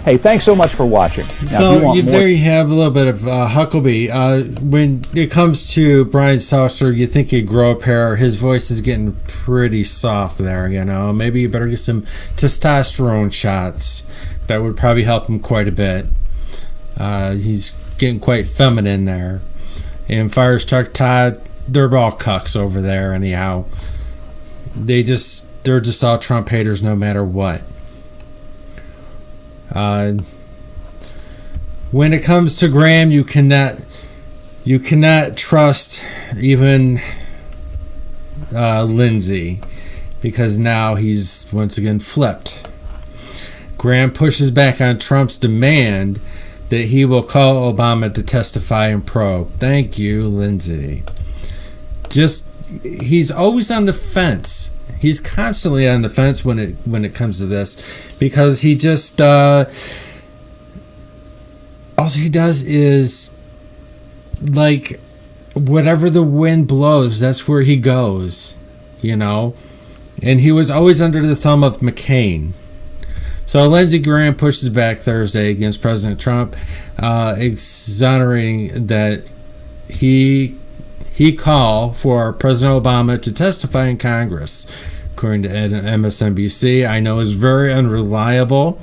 Hey, thanks so much for watching. Now, there you have a little bit of Huckabee. When it comes to Brian Saucer, you think he'd grow a pair. His voice is getting pretty soft there, you know. Maybe you better get some testosterone shots. That would probably help him quite a bit. He's getting quite feminine there. And far as Chuck Todd, they're all cucks over there anyhow. They're just all Trump haters no matter what. When it comes to Graham, you cannot trust even Lindsey, because now he's once again flipped. Graham pushes back on Trump's demand that he will call Obama to testify and probe. Thank you, Lindsey. He's always on the fence. He's constantly on the fence when it comes to this, because he just all he does is, like, whatever the wind blows, that's where he goes, you know. And he was always under the thumb of McCain. So Lindsey Graham pushes back Thursday against President Trump, exonerating that he called for President Obama to testify in Congress, according to MSNBC. I know it's very unreliable,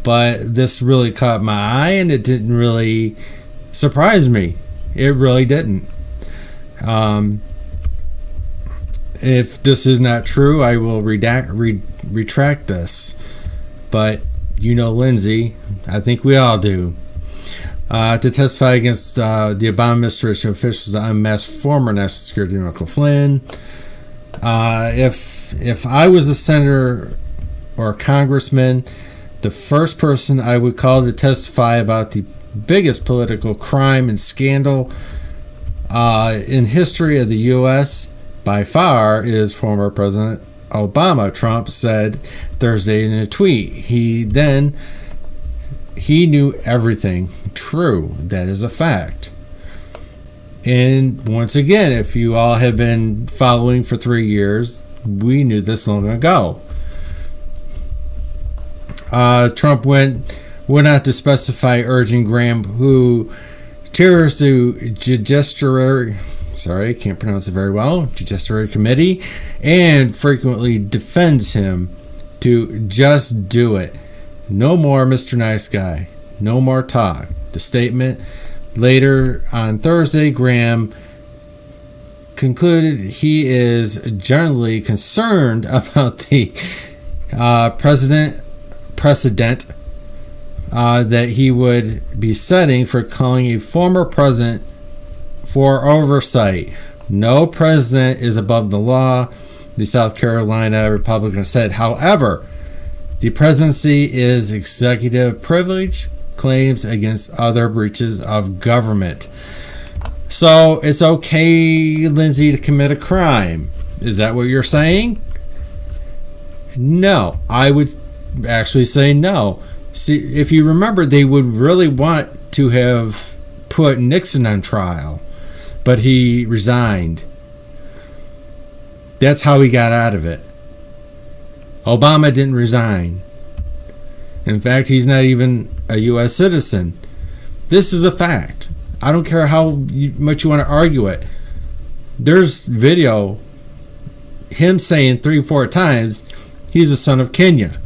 but this really caught my eye, and it didn't really surprise me. It really didn't. If this is not true, I will retract this. But you know Lindsey, I think we all do. To testify against the Obama administration officials to unmask former National Security Michael Flynn. If I was a senator or a congressman, the first person I would call to testify about the biggest political crime and scandal in history of the U.S. by far is former President Obama, Trump said Thursday in a tweet. He knew everything. True, that is a fact. And once again, if you all have been following for 3 years, we knew this long ago. Trump went on to specify, urging Graham, who chairs the Judiciary Committee and frequently defends him, to just do it. No more Mr. Nice Guy. No more talk. The statement later on Thursday, Graham concluded he is generally concerned about the precedent that he would be setting for calling a former president for oversight. No president is above the law, the South Carolina Republican said. However, the presidency is executive privilege, claims against other breaches of government. So it's okay, Lindsey, to commit a crime. Is that what you're saying? No, I would actually say no. See, if you remember, they would really want to have put Nixon on trial, but he resigned. That's how he got out of it. Obama didn't resign. In fact, he's not even a U.S. citizen. This is a fact. I don't care how much you want to argue it. There's video, him saying 3-4 times, he's the son of Kenya.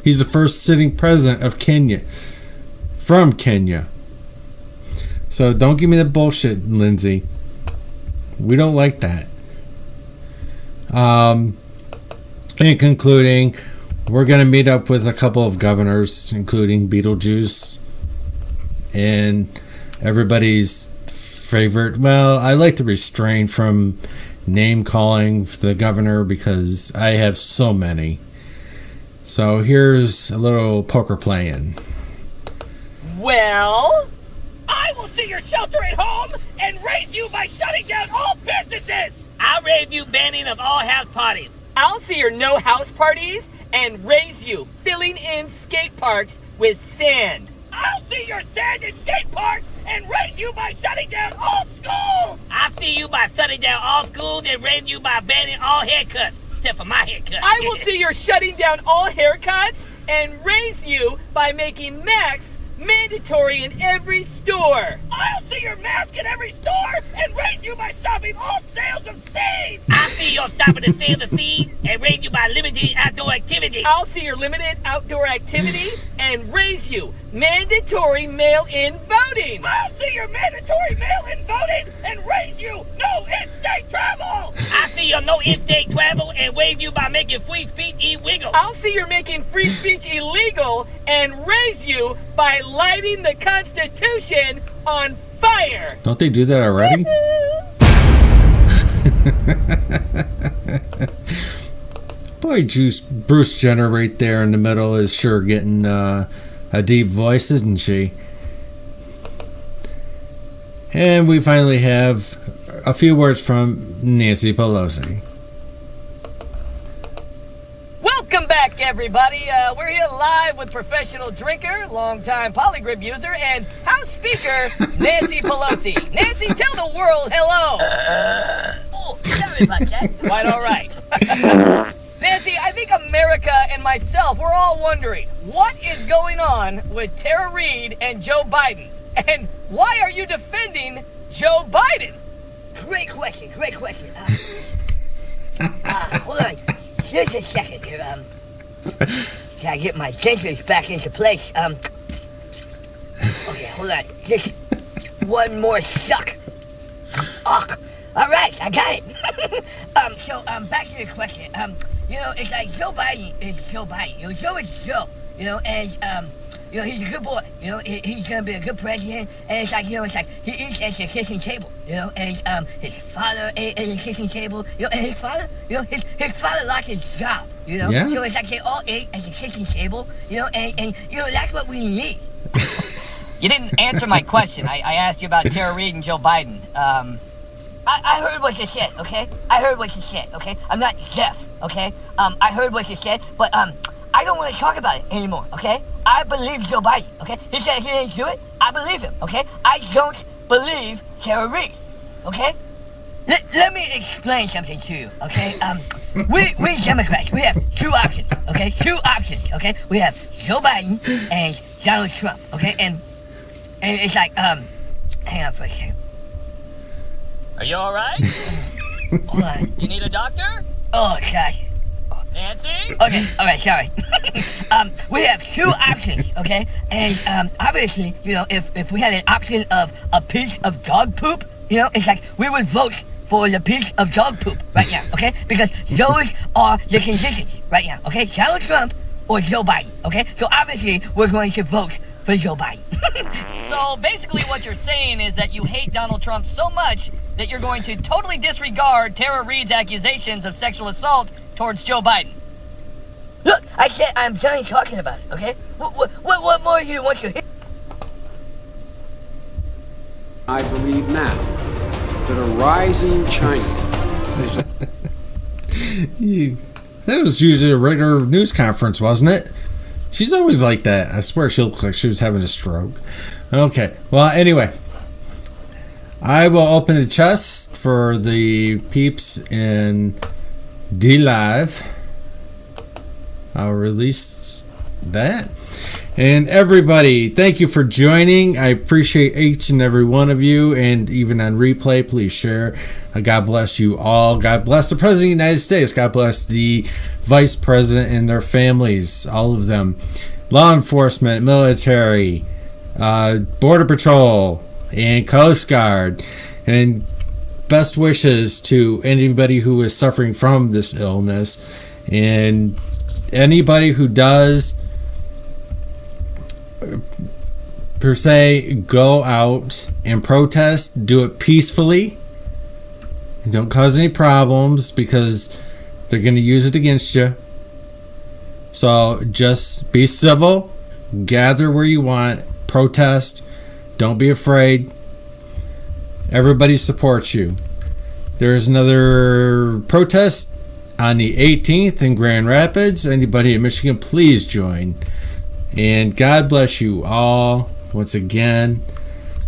He's the first sitting president of Kenya, from Kenya. So don't give me the bullshit, Lindsey. We don't like that. In concluding, we're going to meet up with a couple of governors, including Beetlejuice and everybody's favorite. Well, I like to restrain from name calling the governor because I have so many. So here's a little poker playing. Well, I will see your shelter at home and raise you by shutting down all businesses. I'll raise you banning of all house parties. I'll see your no house parties and raise you filling in skate parks with sand. I'll see your sand and skate parks and raise you by shutting down all schools. I'll see you by shutting down all schools and raise you by banning all haircuts, except for my haircut. I will see your shutting down all haircuts and raise you by making masks mandatory in every store. I'll see your mask in every store and raise you by stopping all sales of seeds. I'll see your stopping the sales of seeds and raise you by limiting outdoor activity. I'll see your limited outdoor activity and raise you mandatory mail-in voting. I'll see your mandatory mail-in voting and raise you no in-state travel. I'll see your no in-state travel and raise you by making free speech illegal. I'll see you're making free speech illegal and raise you by lighting the Constitution on fire. Don't they do that already? Boy, Bruce Jenner right there in the middle is sure getting a deep voice, isn't she? And we finally have a few words from Nancy Pelosi. Welcome back, everybody. We're here live with professional drinker, longtime polygrip user, and House Speaker Nancy Pelosi. Nancy, tell the world hello. Oh, sorry about that. Quite all right. Nancy, I think America and myself, we're all wondering, what is going on with Tara Reid and Joe Biden? And why are you defending Joe Biden? Great question. Hold on. Just a second here. Can I get my sensors back into place? Okay, hold on. Just one more suck. All right, I got it. So back to the question. It's like Joe Biden is Joe Biden. Joe is Joe. And he's a good boy. He's gonna be a good president. And it's like, he eats at the kitchen table. And his father ate at the kitchen table. And his father, his father lost his job. Yeah. So it's like they all ate at the kitchen table. And that's what we need. You didn't answer my question. I asked you about Tara Reid and Joe Biden. I heard what you said, okay? Okay? I'm not deaf, okay? I heard what you said, but I don't want to talk about it anymore, okay? I believe Joe Biden, okay? He said he didn't do it. I believe him, okay? I don't believe Tara Reid, okay? Let me explain something to you, okay? We Democrats, we have two options, okay? We have Joe Biden and Donald Trump, okay? And it's like, hang on for a second. Are you all right? Hold on. You need a doctor? Oh, gosh. Nancy? Okay, all right, sorry. We have two options, okay? And obviously, if we had an option of a piece of dog poop, it's like we would vote for the piece of dog poop right now, okay? Because those are the conditions right now, okay? Donald Trump or Joe Biden, okay? So obviously, we're going to vote for Joe Biden. So basically what you're saying is that you hate Donald Trump so much that you're going to totally disregard Tara Reid's accusations of sexual assault towards Joe Biden. Look, I'm done talking about it, okay? What more do you want to hear? I believe now that a rising China is That was usually a regular news conference, wasn't it? She's always like that. I swear she looked like she was having a stroke. Okay, well, anyway. I will open the chest for the peeps in D-Live. I'll release that. And everybody, thank you for joining. I appreciate each and every one of you. And even on replay, please share. God bless you all. God bless the President of the United States. God bless the Vice President and their families, all of them. Law enforcement, military, Border Patrol, and Coast Guard. And best wishes to anybody who is suffering from this illness, and anybody who does per se go out and protest, do it peacefully. Don't cause any problems, because they're going to use it against you. So just be civil, gather where you want, protest, don't be afraid. Everybody supports you. There's another protest on the 18th in Grand Rapids. Anybody in Michigan, please join. And God bless you all once again.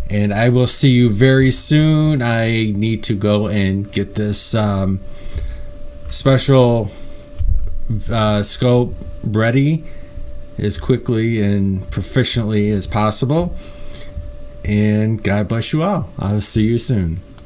And I will see you very soon. I need to go and get this special scope ready as quickly and proficiently as possible. And God bless you all. I'll see you soon.